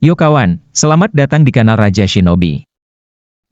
Yo kawan, selamat datang di kanal Raja Shinobi.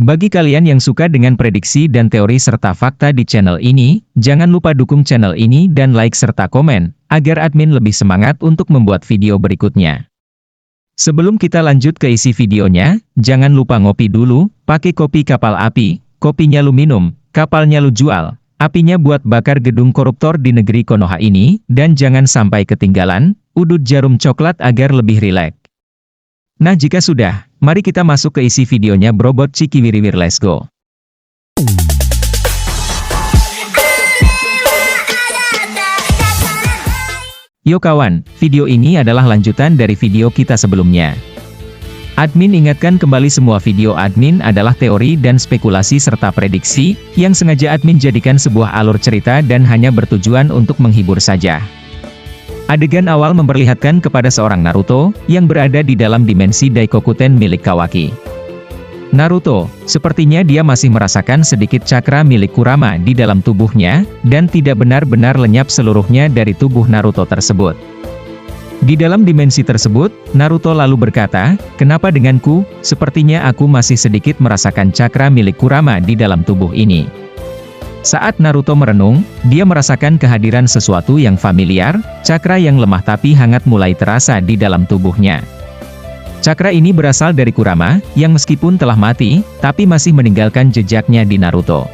Bagi kalian yang suka dengan prediksi dan teori serta fakta di channel ini, jangan lupa dukung channel ini dan like serta komen, agar admin lebih semangat untuk membuat video berikutnya. Sebelum kita lanjut ke isi videonya, jangan lupa ngopi dulu, pakai kopi kapal api, kopinya lu minum, kapalnya lu jual, apinya buat bakar gedung koruptor di negeri Konoha ini, dan jangan sampai ketinggalan, udut jarum coklat agar lebih rileks. Nah jika sudah, mari kita masuk ke isi videonya Brobot Cikiwiriwir, let's go. Yo kawan, video ini adalah lanjutan dari video kita sebelumnya. Admin ingatkan kembali semua video admin adalah teori dan spekulasi serta prediksi, yang sengaja admin jadikan sebuah alur cerita dan hanya bertujuan untuk menghibur saja. Adegan awal memperlihatkan kepada seorang Naruto, yang berada di dalam dimensi Daikokuten milik Kawaki. Naruto, sepertinya dia masih merasakan sedikit cakra milik Kurama di dalam tubuhnya, dan tidak benar-benar lenyap seluruhnya dari tubuh Naruto tersebut. Di dalam dimensi tersebut, Naruto lalu berkata, "Kenapa denganku? Sepertinya aku masih sedikit merasakan cakra milik Kurama di dalam tubuh ini." Saat Naruto merenung, dia merasakan kehadiran sesuatu yang familiar, cakra yang lemah tapi hangat mulai terasa di dalam tubuhnya. Cakra ini berasal dari Kurama, yang meskipun telah mati, tapi masih meninggalkan jejaknya di Naruto.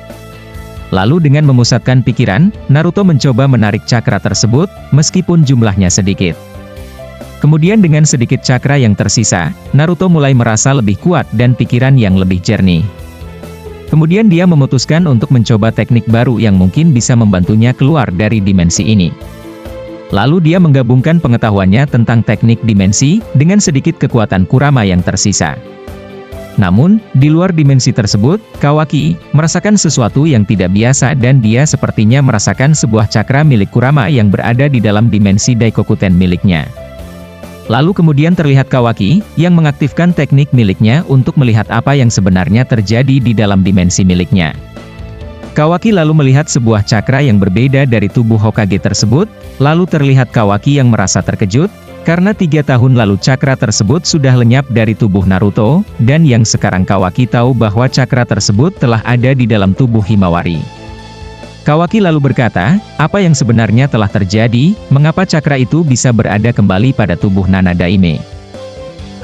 Lalu dengan memusatkan pikiran, Naruto mencoba menarik cakra tersebut, meskipun jumlahnya sedikit. Kemudian dengan sedikit cakra yang tersisa, Naruto mulai merasa lebih kuat dan pikiran yang lebih jernih. Kemudian dia memutuskan untuk mencoba teknik baru yang mungkin bisa membantunya keluar dari dimensi ini. Lalu dia menggabungkan pengetahuannya tentang teknik dimensi, dengan sedikit kekuatan Kurama yang tersisa. Namun, di luar dimensi tersebut, Kawaki merasakan sesuatu yang tidak biasa dan dia sepertinya merasakan sebuah cakra milik Kurama yang berada di dalam dimensi Daikokuten miliknya. Lalu kemudian terlihat Kawaki, yang mengaktifkan teknik miliknya untuk melihat apa yang sebenarnya terjadi di dalam dimensi miliknya. Kawaki lalu melihat sebuah cakra yang berbeda dari tubuh Hokage tersebut, lalu terlihat Kawaki yang merasa terkejut, karena 3 tahun lalu cakra tersebut sudah lenyap dari tubuh Naruto, dan yang sekarang Kawaki tahu bahwa cakra tersebut telah ada di dalam tubuh Himawari. Kawaki lalu berkata, apa yang sebenarnya telah terjadi, mengapa cakra itu bisa berada kembali pada tubuh Nana Daime.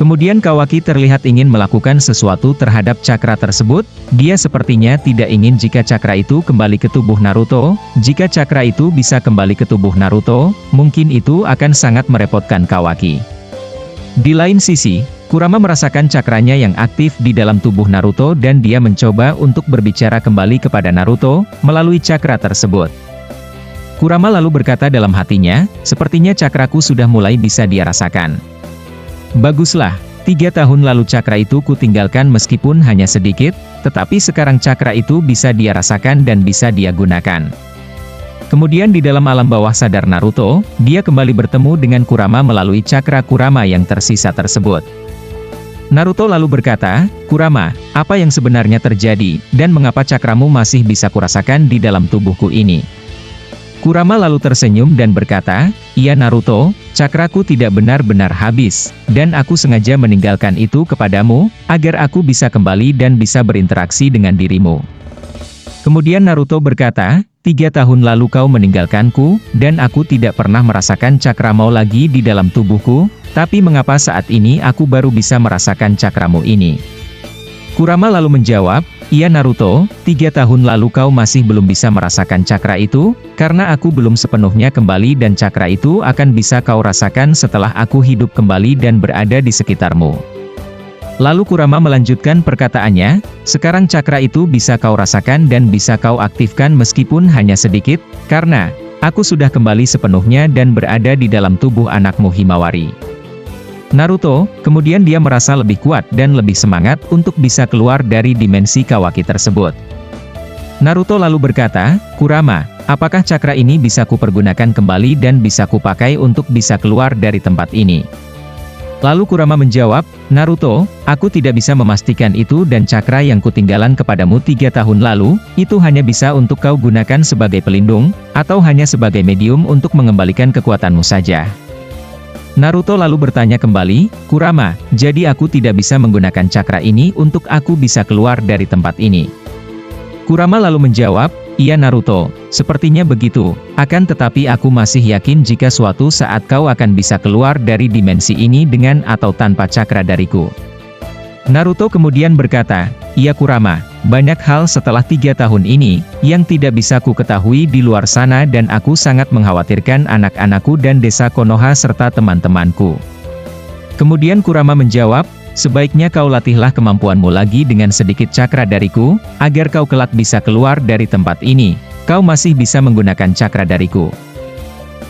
Kemudian Kawaki terlihat ingin melakukan sesuatu terhadap cakra tersebut, dia sepertinya tidak ingin jika cakra itu kembali ke tubuh Naruto, jika cakra itu bisa kembali ke tubuh Naruto, mungkin itu akan sangat merepotkan Kawaki. Di lain sisi, Kurama merasakan cakranya yang aktif di dalam tubuh Naruto dan dia mencoba untuk berbicara kembali kepada Naruto, melalui cakra tersebut. Kurama lalu berkata dalam hatinya, sepertinya cakraku sudah mulai bisa dia rasakan. Baguslah, 3 tahun lalu cakra itu kutinggalkan meskipun hanya sedikit, tetapi sekarang cakra itu bisa dia rasakan dan bisa dia gunakan. Kemudian di dalam alam bawah sadar Naruto, dia kembali bertemu dengan Kurama melalui cakra Kurama yang tersisa tersebut. Naruto lalu berkata, "Kurama, apa yang sebenarnya terjadi, dan mengapa cakramu masih bisa kurasakan di dalam tubuhku ini?" Kurama lalu tersenyum dan berkata, "Iya Naruto, cakraku tidak benar-benar habis, dan aku sengaja meninggalkan itu kepadamu, agar aku bisa kembali dan bisa berinteraksi dengan dirimu." Kemudian Naruto berkata, 3 tahun lalu kau meninggalkanku, dan aku tidak pernah merasakan cakramu lagi di dalam tubuhku, tapi mengapa saat ini aku baru bisa merasakan cakramu ini? Kurama lalu menjawab, iya Naruto, 3 tahun lalu kau masih belum bisa merasakan cakra itu, karena aku belum sepenuhnya kembali dan cakra itu akan bisa kau rasakan setelah aku hidup kembali dan berada di sekitarmu. Lalu Kurama melanjutkan perkataannya, sekarang cakra itu bisa kau rasakan dan bisa kau aktifkan meskipun hanya sedikit, karena aku sudah kembali sepenuhnya dan berada di dalam tubuh anakmu Himawari. Naruto, kemudian dia merasa lebih kuat dan lebih semangat untuk bisa keluar dari dimensi Kawaki tersebut. Naruto lalu berkata, Kurama, apakah cakra ini bisa kupergunakan kembali dan bisa kupakai untuk bisa keluar dari tempat ini? Lalu Kurama menjawab, Naruto, aku tidak bisa memastikan itu dan cakra yang kutinggalan kepadamu 3 tahun lalu, itu hanya bisa untuk kau gunakan sebagai pelindung, atau hanya sebagai medium untuk mengembalikan kekuatanmu saja. Naruto lalu bertanya kembali, Kurama, jadi aku tidak bisa menggunakan cakra ini untuk aku bisa keluar dari tempat ini. Kurama lalu menjawab, iya Naruto, sepertinya begitu, akan tetapi aku masih yakin jika suatu saat kau akan bisa keluar dari dimensi ini dengan atau tanpa cakra dariku. Naruto kemudian berkata, iya Kurama, banyak hal setelah 3 tahun ini, yang tidak bisa ku ketahui di luar sana dan aku sangat mengkhawatirkan anak-anakku dan desa Konoha serta teman-temanku. Kemudian Kurama menjawab, sebaiknya kau latihlah kemampuanmu lagi dengan sedikit cakra dariku, agar kau kelak bisa keluar dari tempat ini, kau masih bisa menggunakan cakra dariku.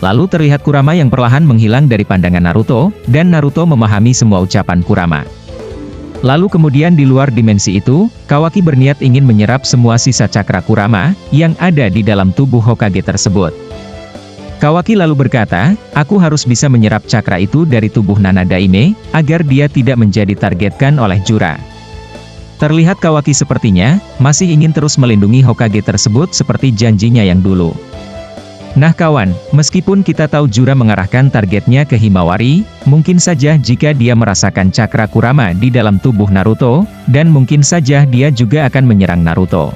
Lalu terlihat Kurama yang perlahan menghilang dari pandangan Naruto, dan Naruto memahami semua ucapan Kurama. Lalu kemudian di luar dimensi itu, Kawaki berniat ingin menyerap semua sisa cakra Kurama, yang ada di dalam tubuh Hokage tersebut. Kawaki lalu berkata, aku harus bisa menyerap cakra itu dari tubuh Nana Daime, agar dia tidak menjadi targetkan oleh Jura. Terlihat Kawaki sepertinya, masih ingin terus melindungi Hokage tersebut seperti janjinya yang dulu. Nah kawan, meskipun kita tahu Jura mengarahkan targetnya ke Himawari, mungkin saja jika dia merasakan cakra Kurama di dalam tubuh Naruto, dan mungkin saja dia juga akan menyerang Naruto.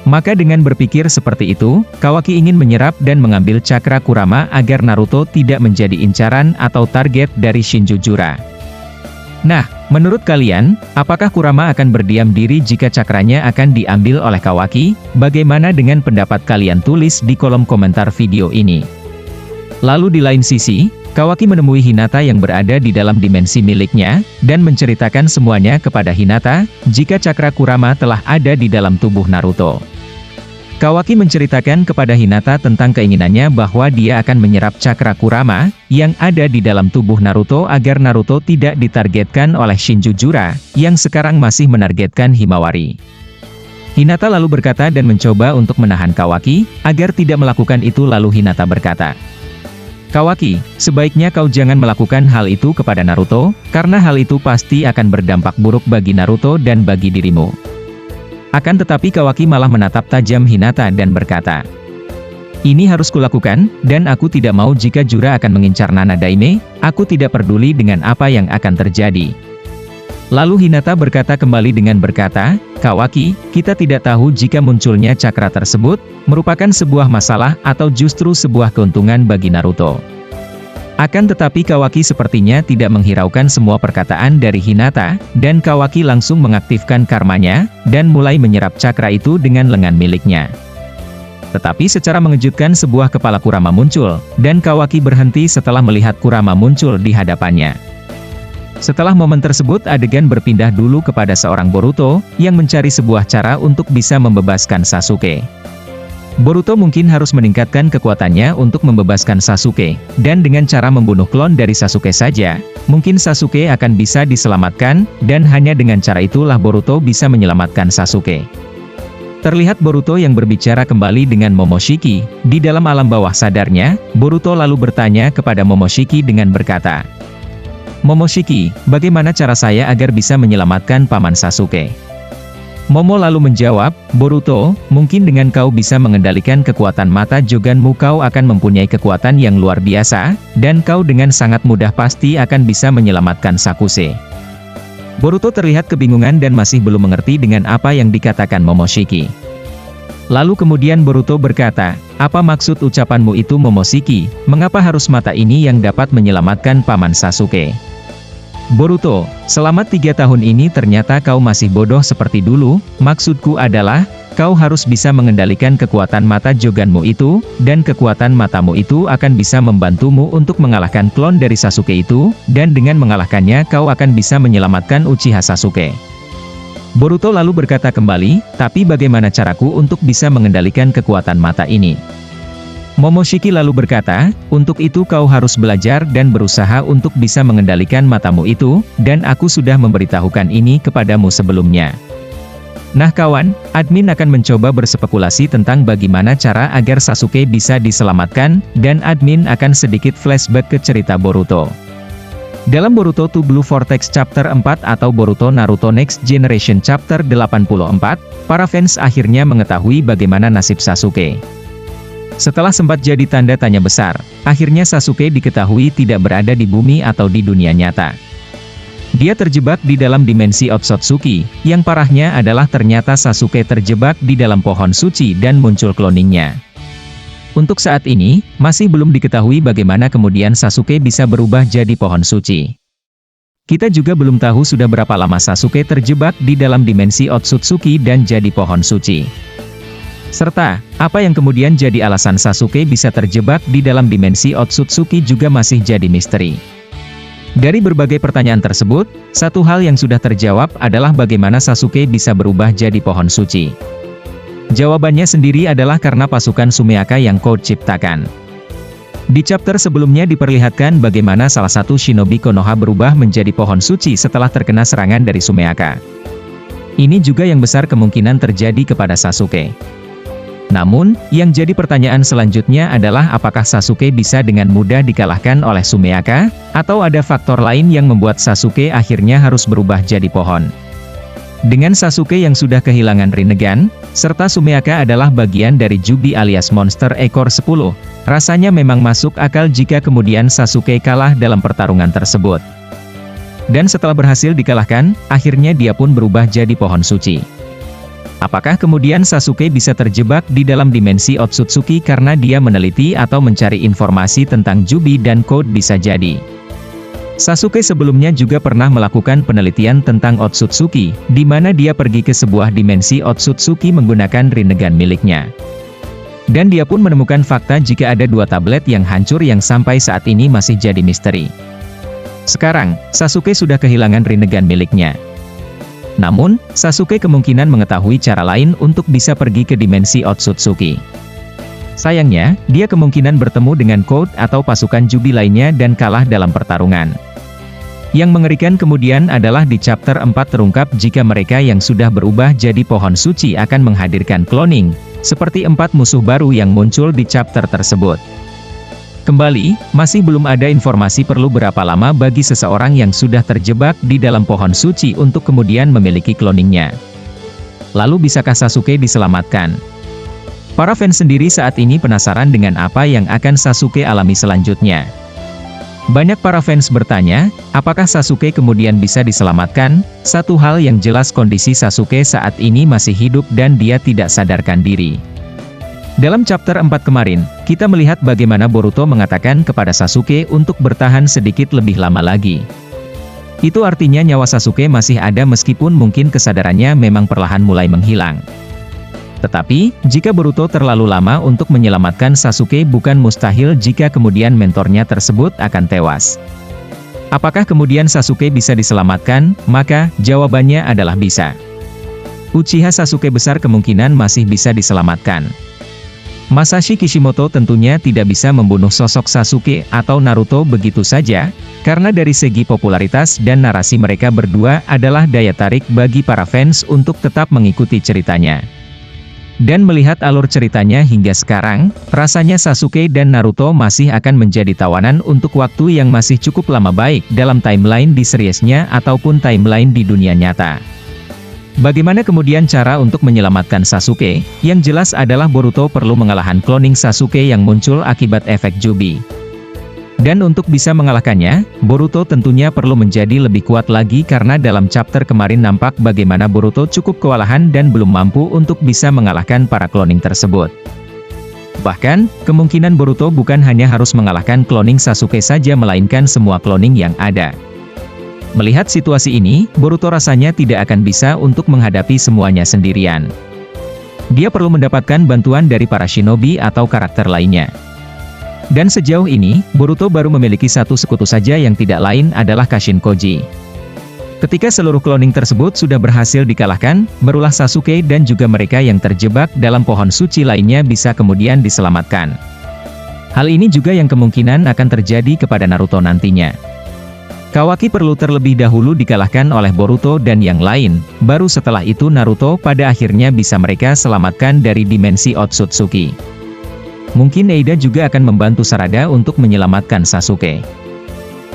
Maka dengan berpikir seperti itu, Kawaki ingin menyerap dan mengambil cakra Kurama agar Naruto tidak menjadi incaran atau target dari Shinjo Jura. Nah, menurut kalian, apakah Kurama akan berdiam diri jika cakranya akan diambil oleh Kawaki? Bagaimana dengan pendapat kalian, tulis di kolom komentar video ini. Lalu di lain sisi, Kawaki menemui Hinata yang berada di dalam dimensi miliknya, dan menceritakan semuanya kepada Hinata, jika cakra Kurama telah ada di dalam tubuh Naruto. Kawaki menceritakan kepada Hinata tentang keinginannya bahwa dia akan menyerap cakra Kurama, yang ada di dalam tubuh Naruto agar Naruto tidak ditargetkan oleh Shinjo Jura, yang sekarang masih menargetkan Himawari. Hinata lalu berkata dan mencoba untuk menahan Kawaki, agar tidak melakukan itu. Lalu Hinata berkata, Kawaki, sebaiknya kau jangan melakukan hal itu kepada Naruto, karena hal itu pasti akan berdampak buruk bagi Naruto dan bagi dirimu. Akan tetapi Kawaki malah menatap tajam Hinata dan berkata, ini harus kulakukan, dan aku tidak mau jika Jura akan mengincar Nana Daime, aku tidak peduli dengan apa yang akan terjadi. Lalu Hinata berkata kembali dengan berkata, Kawaki, kita tidak tahu jika munculnya cakra tersebut, merupakan sebuah masalah atau justru sebuah keuntungan bagi Naruto. Akan tetapi Kawaki sepertinya tidak menghiraukan semua perkataan dari Hinata, dan Kawaki langsung mengaktifkan karmanya, dan mulai menyerap cakra itu dengan lengan miliknya. Tetapi secara mengejutkan sebuah kepala Kurama muncul, dan Kawaki berhenti setelah melihat Kurama muncul di hadapannya. Setelah momen tersebut adegan berpindah dulu kepada seorang Boruto, yang mencari sebuah cara untuk bisa membebaskan Sasuke. Boruto mungkin harus meningkatkan kekuatannya untuk membebaskan Sasuke, dan dengan cara membunuh klon dari Sasuke saja, mungkin Sasuke akan bisa diselamatkan, dan hanya dengan cara itulah Boruto bisa menyelamatkan Sasuke. Terlihat Boruto yang berbicara kembali dengan Momoshiki, di dalam alam bawah sadarnya, Boruto lalu bertanya kepada Momoshiki dengan berkata, Momoshiki, bagaimana cara saya agar bisa menyelamatkan Paman Sasuke? Momo lalu menjawab, Boruto, mungkin dengan kau bisa mengendalikan kekuatan mata Joganmu kau akan mempunyai kekuatan yang luar biasa, dan kau dengan sangat mudah pasti akan bisa menyelamatkan Sakuse. Boruto terlihat kebingungan dan masih belum mengerti dengan apa yang dikatakan Momoshiki. Lalu kemudian Boruto berkata, apa maksud ucapanmu itu Momoshiki, mengapa harus mata ini yang dapat menyelamatkan Paman Sasuke? Boruto, selama 3 tahun ini ternyata kau masih bodoh seperti dulu, maksudku adalah, kau harus bisa mengendalikan kekuatan mata Joganmu itu, dan kekuatan matamu itu akan bisa membantumu untuk mengalahkan klon dari Sasuke itu, dan dengan mengalahkannya kau akan bisa menyelamatkan Uchiha Sasuke. Boruto lalu berkata kembali, tapi bagaimana caraku untuk bisa mengendalikan kekuatan mata ini? Momoshiki lalu berkata, untuk itu kau harus belajar dan berusaha untuk bisa mengendalikan matamu itu, dan aku sudah memberitahukan ini kepadamu sebelumnya. Nah kawan, admin akan mencoba berspekulasi tentang bagaimana cara agar Sasuke bisa diselamatkan, dan admin akan sedikit flashback ke cerita Boruto. Dalam Boruto to Blue Vortex Chapter 4 atau Boruto Naruto Next Generation Chapter 84, para fans akhirnya mengetahui bagaimana nasib Sasuke. Setelah sempat jadi tanda tanya besar, akhirnya Sasuke diketahui tidak berada di bumi atau di dunia nyata. Dia terjebak di dalam dimensi Otsutsuki, yang parahnya adalah ternyata Sasuke terjebak di dalam pohon suci dan muncul cloningnya. Untuk saat ini, masih belum diketahui bagaimana kemudian Sasuke bisa berubah jadi pohon suci. Kita juga belum tahu sudah berapa lama Sasuke terjebak di dalam dimensi Otsutsuki dan jadi pohon suci. Serta, apa yang kemudian jadi alasan Sasuke bisa terjebak di dalam dimensi Otsutsuki juga masih jadi misteri. Dari berbagai pertanyaan tersebut, satu hal yang sudah terjawab adalah bagaimana Sasuke bisa berubah jadi pohon suci. Jawabannya sendiri adalah karena pasukan Sumeaka yang Code ciptakan. Di chapter sebelumnya diperlihatkan bagaimana salah satu shinobi Konoha berubah menjadi pohon suci setelah terkena serangan dari Sumeaka. Ini juga yang besar kemungkinan terjadi kepada Sasuke. Namun, yang jadi pertanyaan selanjutnya adalah apakah Sasuke bisa dengan mudah dikalahkan oleh Sumeaka, atau ada faktor lain yang membuat Sasuke akhirnya harus berubah jadi pohon. Dengan Sasuke yang sudah kehilangan Rinnegan, serta Sumeaka adalah bagian dari Jubi alias monster ekor 10, rasanya memang masuk akal jika kemudian Sasuke kalah dalam pertarungan tersebut. Dan setelah berhasil dikalahkan, akhirnya dia pun berubah jadi pohon suci. Apakah kemudian Sasuke bisa terjebak di dalam dimensi Otsutsuki karena dia meneliti atau mencari informasi tentang Jubi dan Code? Bisa jadi. Sasuke sebelumnya juga pernah melakukan penelitian tentang Otsutsuki, di mana dia pergi ke sebuah dimensi Otsutsuki menggunakan Rinnegan miliknya. Dan dia pun menemukan fakta jika ada 2 tablet yang hancur yang sampai saat ini masih jadi misteri. Sekarang, Sasuke sudah kehilangan Rinnegan miliknya. Namun, Sasuke kemungkinan mengetahui cara lain untuk bisa pergi ke dimensi Otsutsuki. Sayangnya, dia kemungkinan bertemu dengan Code atau pasukan Jubi lainnya dan kalah dalam pertarungan. Yang mengerikan kemudian adalah di chapter 4 terungkap jika mereka yang sudah berubah jadi pohon suci akan menghadirkan cloning, seperti 4 musuh baru yang muncul di chapter tersebut. Kembali, masih belum ada informasi perlu berapa lama bagi seseorang yang sudah terjebak di dalam pohon suci untuk kemudian memiliki cloningnya. Lalu bisakah Sasuke diselamatkan? Para fans sendiri saat ini penasaran dengan apa yang akan Sasuke alami selanjutnya. Banyak para fans bertanya, apakah Sasuke kemudian bisa diselamatkan? Satu hal yang jelas kondisi Sasuke saat ini masih hidup dan dia tidak sadarkan diri. Dalam chapter 4 kemarin, kita melihat bagaimana Boruto mengatakan kepada Sasuke untuk bertahan sedikit lebih lama lagi. Itu artinya nyawa Sasuke masih ada meskipun mungkin kesadarannya memang perlahan mulai menghilang. Tetapi, jika Boruto terlalu lama untuk menyelamatkan Sasuke bukan mustahil jika kemudian mentornya tersebut akan tewas. Apakah kemudian Sasuke bisa diselamatkan? Maka, jawabannya adalah bisa. Uchiha Sasuke besar kemungkinan masih bisa diselamatkan. Masashi Kishimoto tentunya tidak bisa membunuh sosok Sasuke atau Naruto begitu saja, karena dari segi popularitas dan narasi mereka berdua adalah daya tarik bagi para fans untuk tetap mengikuti ceritanya. Dan melihat alur ceritanya hingga sekarang, rasanya Sasuke dan Naruto masih akan menjadi tawanan untuk waktu yang masih cukup lama baik dalam timeline di seriesnya ataupun timeline di dunia nyata. Bagaimana kemudian cara untuk menyelamatkan Sasuke? Yang jelas adalah Boruto perlu mengalahkan cloning Sasuke yang muncul akibat efek Jubi. Dan untuk bisa mengalahkannya, Boruto tentunya perlu menjadi lebih kuat lagi karena dalam chapter kemarin nampak bagaimana Boruto cukup kewalahan dan belum mampu untuk bisa mengalahkan para cloning tersebut. Bahkan, kemungkinan Boruto bukan hanya harus mengalahkan cloning Sasuke saja melainkan semua cloning yang ada. Melihat situasi ini, Boruto rasanya tidak akan bisa untuk menghadapi semuanya sendirian. Dia perlu mendapatkan bantuan dari para shinobi atau karakter lainnya. Dan sejauh ini, Boruto baru memiliki satu sekutu saja yang tidak lain adalah Kashin Koji. Ketika seluruh cloning tersebut sudah berhasil dikalahkan, barulah Sasuke dan juga mereka yang terjebak dalam pohon suci lainnya bisa kemudian diselamatkan. Hal ini juga yang kemungkinan akan terjadi kepada Naruto nantinya. Kawaki perlu terlebih dahulu dikalahkan oleh Boruto dan yang lain, baru setelah itu Naruto pada akhirnya bisa mereka selamatkan dari dimensi Otsutsuki. Mungkin Eida juga akan membantu Sarada untuk menyelamatkan Sasuke.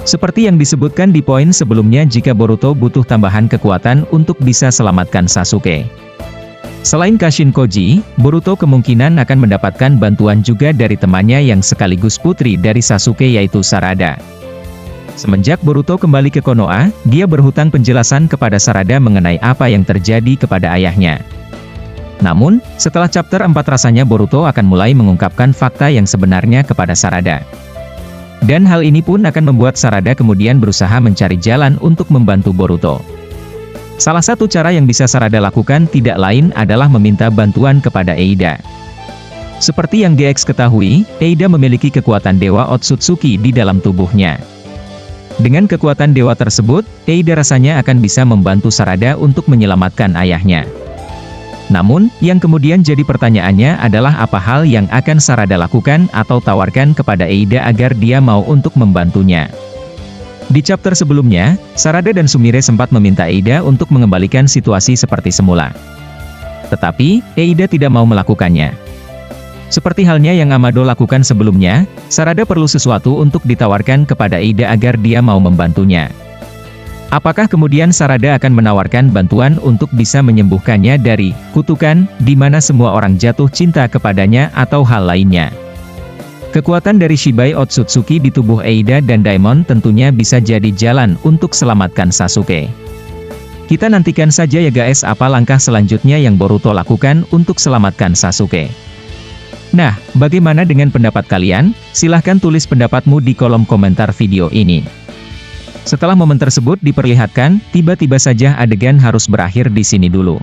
Seperti yang disebutkan di poin sebelumnya jika Boruto butuh tambahan kekuatan untuk bisa selamatkan Sasuke. Selain Kashin Koji, Boruto kemungkinan akan mendapatkan bantuan juga dari temannya yang sekaligus putri dari Sasuke yaitu Sarada. Semenjak Boruto kembali ke Konoha, dia berhutang penjelasan kepada Sarada mengenai apa yang terjadi kepada ayahnya. Namun, setelah chapter 4 rasanya Boruto akan mulai mengungkapkan fakta yang sebenarnya kepada Sarada. Dan hal ini pun akan membuat Sarada kemudian berusaha mencari jalan untuk membantu Boruto. Salah satu cara yang bisa Sarada lakukan tidak lain adalah meminta bantuan kepada Eida. Seperti yang GX ketahui, Eida memiliki kekuatan Dewa Otsutsuki di dalam tubuhnya. Dengan kekuatan dewa tersebut, Eida rasanya akan bisa membantu Sarada untuk menyelamatkan ayahnya. Namun, yang kemudian jadi pertanyaannya adalah apa hal yang akan Sarada lakukan atau tawarkan kepada Eida agar dia mau untuk membantunya. Di chapter sebelumnya, Sarada dan Sumire sempat meminta Eida untuk mengembalikan situasi seperti semula. Tetapi, Eida tidak mau melakukannya. Seperti halnya yang Amado lakukan sebelumnya, Sarada perlu sesuatu untuk ditawarkan kepada Eida agar dia mau membantunya. Apakah kemudian Sarada akan menawarkan bantuan untuk bisa menyembuhkannya dari kutukan, di mana semua orang jatuh cinta kepadanya atau hal lainnya? Kekuatan dari Shibai Otsutsuki di tubuh Eida dan Daimon tentunya bisa jadi jalan untuk selamatkan Sasuke. Kita nantikan saja ya guys apa langkah selanjutnya yang Boruto lakukan untuk selamatkan Sasuke. Nah, bagaimana dengan pendapat kalian? Silahkan tulis pendapatmu di kolom komentar video ini. Setelah momen tersebut diperlihatkan, tiba-tiba saja adegan harus berakhir di sini dulu.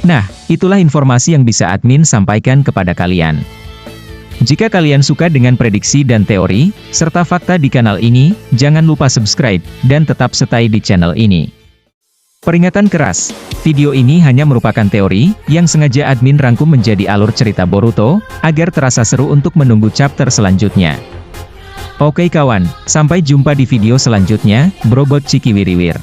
Nah, itulah informasi yang bisa admin sampaikan kepada kalian. Jika kalian suka dengan prediksi dan teori, serta fakta di kanal ini, jangan lupa subscribe, dan tetap stay di channel ini. Peringatan keras, video ini hanya merupakan teori, yang sengaja admin rangkum menjadi alur cerita Boruto, agar terasa seru untuk menunggu chapter selanjutnya. Oke kawan, sampai jumpa di video selanjutnya, Brobot Cikiwiriwir.